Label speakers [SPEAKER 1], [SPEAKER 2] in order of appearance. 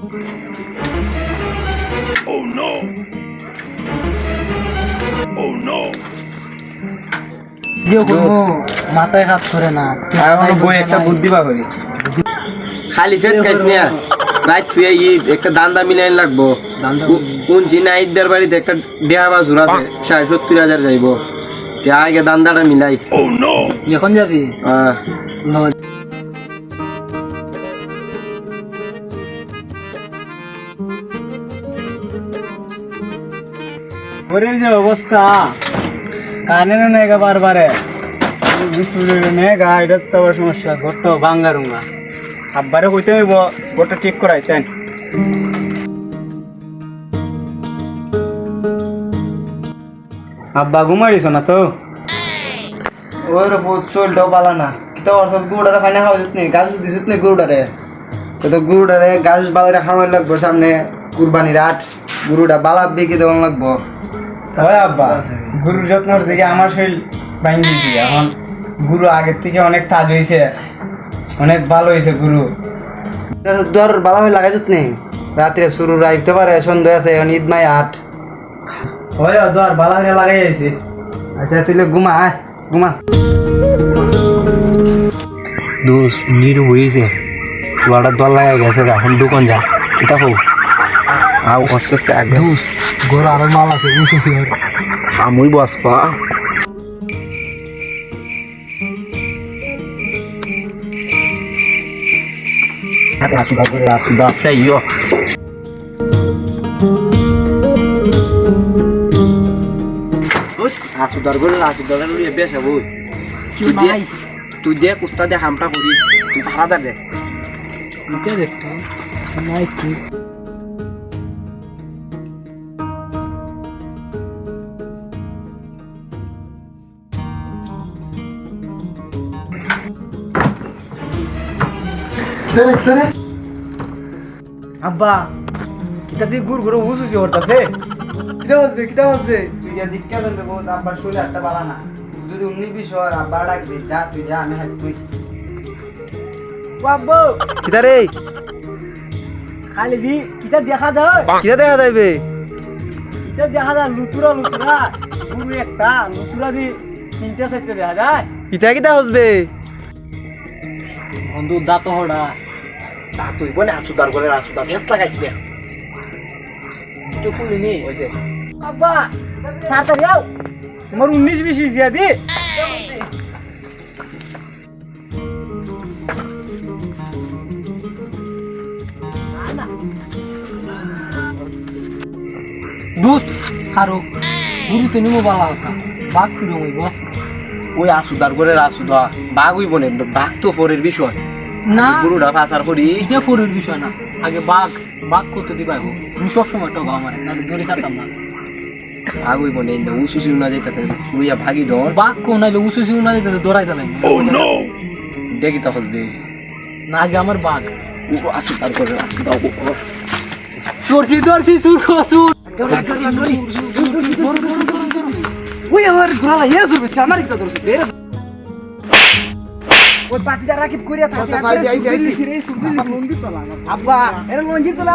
[SPEAKER 1] Oh no! Oh no!
[SPEAKER 2] মাথায় কাজ করে না
[SPEAKER 3] আমার বই একটা বুদ্ধি পাবে খালি ফেট খাইস না রাত শুয়ে একটা দান্দা মিলাই লাগবো কোন জিনা ঈদের বাড়িতে একটা দেহা বা জোড়া আছে 70,000 যাইবো আগে দান্দাটা মিলাই
[SPEAKER 1] Oh no!
[SPEAKER 2] এখন যাবি
[SPEAKER 4] ওরে যে অবস্থা কানে নেগা বারবারে বিশুরে নেগা এটা তো সমস্যা গট ভাঙ্গারুঙ্গা আব্বারে কইতে হইব গট ঠিক করাইতেন আব্বা ঘুমাইছ না তো
[SPEAKER 3] ওই রে বহুত চলটাও পালা না কিতা অর্থাৎ গুড়ারে খানা খাওয়া যেত নি গাছ দিছিস নি গুড়ারে তো গুড়ারে গাছ বালারে খাওয়াই লাগবো সামনে কুরবানি রাত গুরুটা বালা বিকে দেওয়ান লাগবো
[SPEAKER 4] হয় আব্বা গুরুর যত্নর দিকে আমার শরীর ভাঙি দিয়েছি এখন গুরু আগের থেকে অনেক তাজ হয়েছে অনেক ভালো হয়েছে গুরু
[SPEAKER 3] দর বালা হয়ে লাগাইছত নি রাত্রে শুরু রাইতে পারে সন্ধ্যা আছে এখন ঈদ মাই আট
[SPEAKER 4] হয় দর বালা হয়ে লাগাই আইছি
[SPEAKER 3] আচ্ছা তুই ঘুমা আয় ঘুমা
[SPEAKER 2] দোষ নিরু হয়েছে ওয়াটার দল লাগাই গেছে এখন দোকান যা এটা হোক আও অস্তে আগে দোষ গোর আরো মাল আছে বুঝেছি আমি বসপা Sudah saya
[SPEAKER 3] আসুদার বলে আসুদার লইয়া বেশা বই তুই দেখ উস্তাদে হামটা করি তুই ভাড়া দে
[SPEAKER 2] কে দেখতো নাই কি
[SPEAKER 4] আব্বা কিতা দিয়ে গুড় গুড়ো উসুসি করতেছে
[SPEAKER 3] কিতা হসবে তুই ইয়া দিক্কা দেবে বহুত আব্বার শরীরে একটা বালা না যদি 19-20 হয় আব্বা ডাক দে যা তুই যা আমি হাত তুই
[SPEAKER 4] বাবু
[SPEAKER 3] কিতা রে
[SPEAKER 4] খালি বি কিতা দেখা যায়
[SPEAKER 3] কিতা দেখা যাইবে
[SPEAKER 4] কিতা দেখা যায় লুতুরা লুতুরা গুড় একটা লুতুরা দি তিনটা চারটা দেখা যায়
[SPEAKER 3] কিতা হসবে
[SPEAKER 2] বন্ধু দাঁত হড়া
[SPEAKER 3] তুই বলে আসুদার বলে আসুদার ফেস লাগাইছ দে
[SPEAKER 2] তো কুলিনি হইছে
[SPEAKER 4] আব্বা তাড়াতাড়ি আও তোমার 19-20 হইছে দি
[SPEAKER 2] দুধ আরো গুরু তো নিমো বালা আছে বাঘ ফিরে হইব
[SPEAKER 3] ওই আসুদার করে আসুদা বাঘ হইব না বাঘ তো পরের বিষয়
[SPEAKER 2] না
[SPEAKER 3] গুরুটা পাচার করি
[SPEAKER 2] এটা ফোরের বিষয় না আগে বাঘ বাঘ করতে দিবা গো তুমি সবসময় টাকা আমার নাহলে দড়ি ছাড়তাম না
[SPEAKER 3] বাঘ হইব না ইন্দা উসুসি না যাইতাছে লইয়া ভাগি ধর
[SPEAKER 2] বাঘ কো নাইলে উসুসি না দিতে দৌড়াই দিলাম
[SPEAKER 1] Oh no!
[SPEAKER 3] দেখি তা হসবে
[SPEAKER 2] না আগে আমার বাঘ
[SPEAKER 3] ও আসুদার করে আসুদা
[SPEAKER 2] দর্শি সুর সুর
[SPEAKER 3] ওই আমার ঘোড়ালা এর ধরবে আমার একটা ধরছে বেরে
[SPEAKER 4] ওই পাতিজা রাকিব করিয়া থাকে আব্বা এর লঙ্গি তোলা